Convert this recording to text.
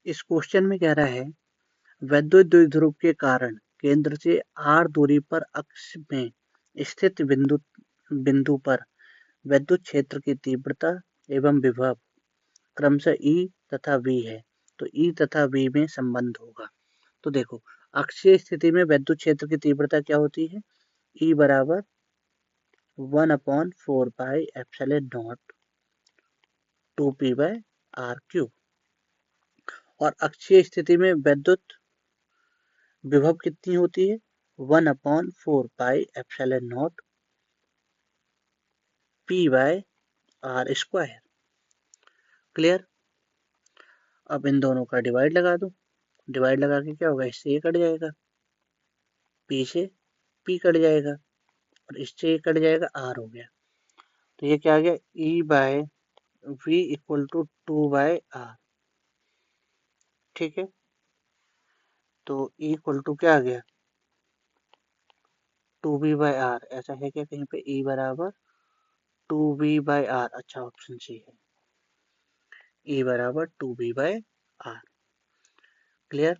इस क्वेश्चन में कह रहा है वैद्युत द्विध्रुव के कारण केंद्र से r दूरी पर अक्ष में स्थित बिंदु पर वैद्युत क्षेत्र की तीव्रता एवं विभव क्रमशः E तथा V है। तो E तथा V में संबंध होगा। तो देखो अक्षीय स्थिति में वैद्युत क्षेत्र की तीव्रता क्या होती है? E बराबर 1/4 pi epsilon naught 2p by r cube. और अक्षीय स्थिति में वैद्युत विभव कितनी होती है? 1/4 pi epsilon naught p by r square. Clear? अब इन दोनों का डिवाइड लगा दो। डिवाइड लगा के क्या होगा? इससे ये कट जाएगा, p से p कट जाएगा और इससे ये कट जाएगा, r हो गया। तो ये क्या आ गया? E by V equal to 2 by r। ठीक है, तो E इक्वल टू क्या आ गया? 2b bye r। ऐसा है क्या कहीं पे? E बराबर 2b बाय r। अच्छा, ऑप्शन सी है, E बराबर 2b बाय r। क्लियर?